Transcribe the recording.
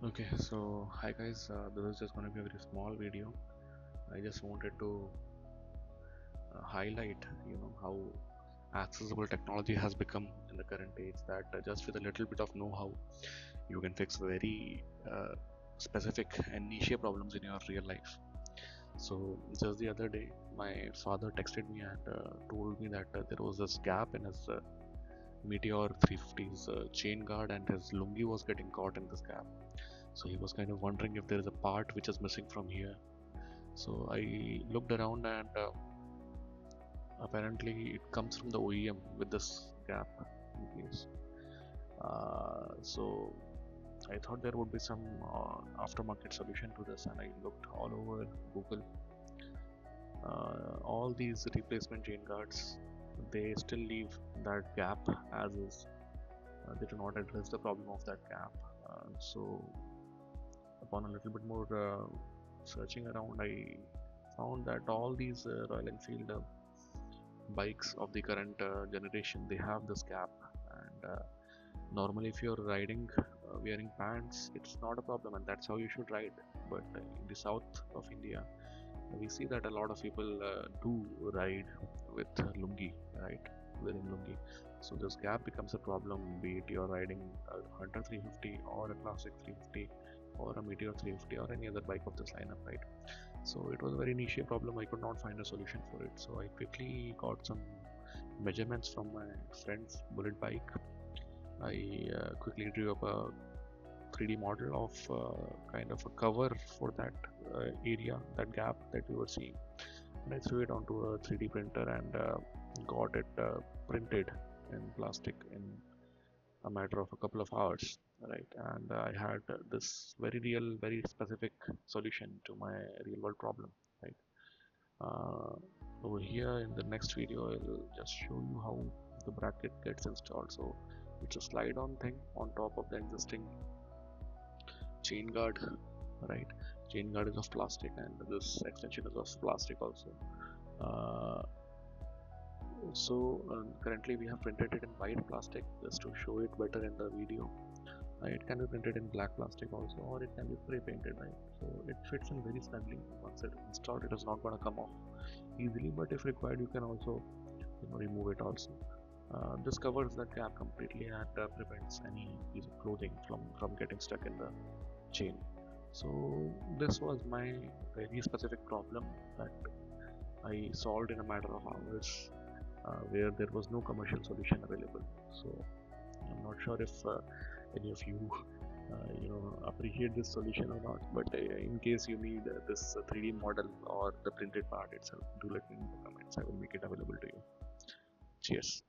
Okay, so hi guys, this is just going to be a very small video. I just wanted to highlight, how accessible technology has become in the current age. That just with a little bit of know-how, you can fix very specific and niche problems in your real life. So just the other day, my father texted me and told me that there was this gap in his Meteor 350's chain guard, and his lungi was getting caught in this gap. So he was kind of wondering if there is a part which is missing from here. So I looked around, and apparently it comes from the OEM with this gap in place. So I thought there would be some aftermarket solution to this, and I looked all over Google. All these replacement chain guards, they still leave that gap as is. They do not address the problem of that gap. So upon a little bit more searching around, I found that all these Royal Enfield bikes of the current generation, they have this gap. And normally if you're riding wearing pants, it's not a problem, and that's how you should ride. But in the south of India, we see that a lot of people do ride with lungi, right, wearing lungi. So this gap becomes a problem, be it you're riding a Hunter 350 or a Classic 350 or a Meteor 350 or any other bike of this lineup, right? So it was a very niche problem. I could not find a solution for it, so I quickly got some measurements from my friend's bullet bike. I quickly drew up a 3D model of kind of a cover for that area, that gap that we were seeing. And I threw it onto a 3D printer and got it printed in plastic in a matter of a couple of hours, right? And I had this very real, very specific solution to my real world problem, right? Uh, Over here in the next video, I'll just show you how the bracket gets installed. So it's a slide-on thing on top of the existing chain guard, right? Chain guard is of plastic, and this extension is of plastic also. Uh, Currently we have printed it in white plastic just to show it better in the video. It can be printed in black plastic also, or it can be spray painted, right? So it fits in very snugly. Once it is installed, it is not going to come off easily, but if required, you can also remove it also. This covers that gap completely and prevents any piece of clothing from getting stuck in the chain. So this was my very specific problem that I solved in a matter of hours, where there was no commercial solution available. So I'm not sure if any of you appreciate this solution or not, but in case you need this 3D model or the printed part itself, do let me know in the comments. I will make it available to you. Cheers.